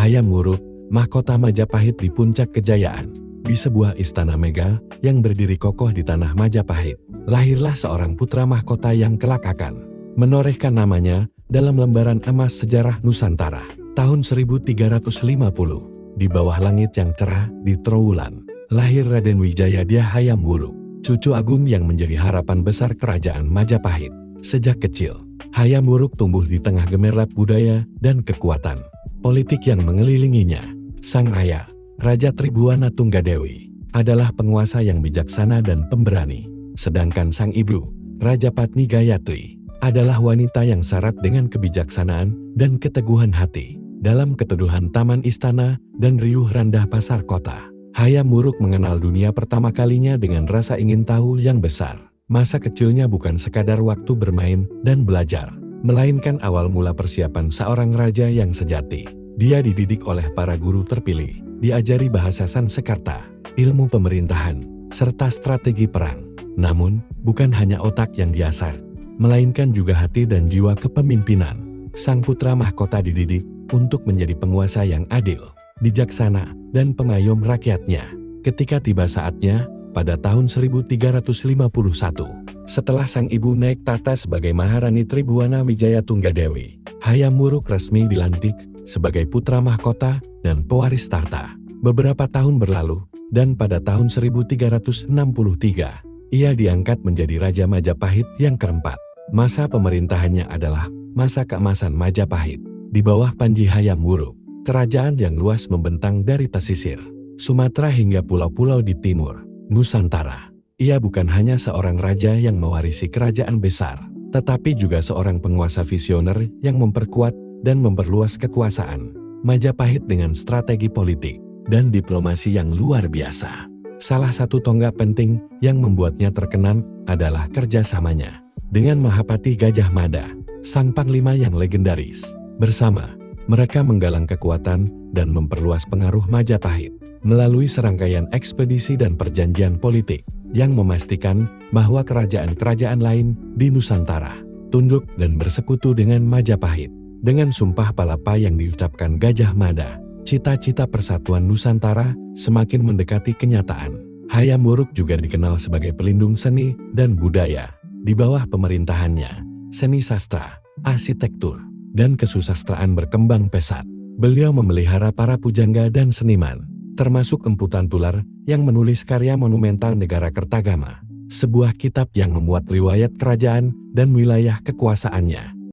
Hayam Wuruk, mahkota Majapahit di puncak kejayaan. Di sebuah istana megah yang berdiri kokoh di tanah Majapahit, lahirlah seorang putra mahkota yang kelak akan menorehkan namanya dalam lembaran emas sejarah Nusantara. Tahun 1350, di bawah langit yang cerah di Trowulan, lahir Raden Wijayadya Hayam Wuruk, cucu agung yang menjadi harapan besar kerajaan Majapahit. Sejak kecil, Hayam Wuruk tumbuh di tengah gemerlap budaya dan kekuatan politik yang mengelilinginya. Sang ayah, Raja Tribhuwana Tunggadewi, adalah penguasa yang bijaksana dan pemberani. Sedangkan sang ibu, Raja Patni Gayatri, adalah wanita yang syarat dengan kebijaksanaan dan keteguhan hati. Dalam keteduhan taman istana dan riuh randah pasar kota, Hayam Wuruk mengenal dunia pertama kalinya dengan rasa ingin tahu yang besar. Masa kecilnya bukan sekadar waktu bermain dan belajar, melainkan awal mula persiapan seorang raja yang sejati. Dia dididik oleh para guru terpilih, diajari bahasa Sanskerta, ilmu pemerintahan, serta strategi perang. Namun, bukan hanya otak yang diasah, melainkan juga hati dan jiwa kepemimpinan. Sang putra mahkota dididik untuk menjadi penguasa yang adil, bijaksana, dan pengayom rakyatnya. Ketika tiba saatnya, pada tahun 1351, setelah sang ibu naik tahta sebagai Maharani Tribhuwana Wijaya Tunggadewi, Hayam Wuruk resmi dilantik sebagai putra mahkota dan pewaris tahta. Beberapa tahun berlalu, dan pada tahun 1363, ia diangkat menjadi Raja Majapahit yang keempat. Masa pemerintahannya adalah masa keemasan Majapahit. Di bawah Panji Hayam Wuruk, kerajaan yang luas membentang dari pesisir Sumatera hingga pulau-pulau di timur Nusantara. Ia bukan hanya seorang raja yang mewarisi kerajaan besar, tetapi juga seorang penguasa visioner yang memperkuat dan memperluas kekuasaan Majapahit dengan strategi politik dan diplomasi yang luar biasa. Salah satu tonggak penting yang membuatnya terkenal adalah kerjasamanya dengan Mahapati Gajah Mada, sang panglima yang legendaris. Bersama, mereka menggalang kekuatan dan memperluas pengaruh Majapahit melalui serangkaian ekspedisi dan perjanjian politik yang memastikan bahwa kerajaan-kerajaan lain di Nusantara tunduk dan bersekutu dengan Majapahit. Dengan sumpah palapa yang diucapkan Gajah Mada, cita-cita persatuan Nusantara semakin mendekati kenyataan. Hayam Wuruk juga dikenal sebagai pelindung seni dan budaya. Di bawah pemerintahannya, seni sastra, arsitektur, dan kesusastraan berkembang pesat. Beliau memelihara para pujangga dan seniman, termasuk Empu Tantular yang menulis karya monumental Negara Kertagama, sebuah kitab yang memuat riwayat kerajaan dan wilayah kekuasaannya.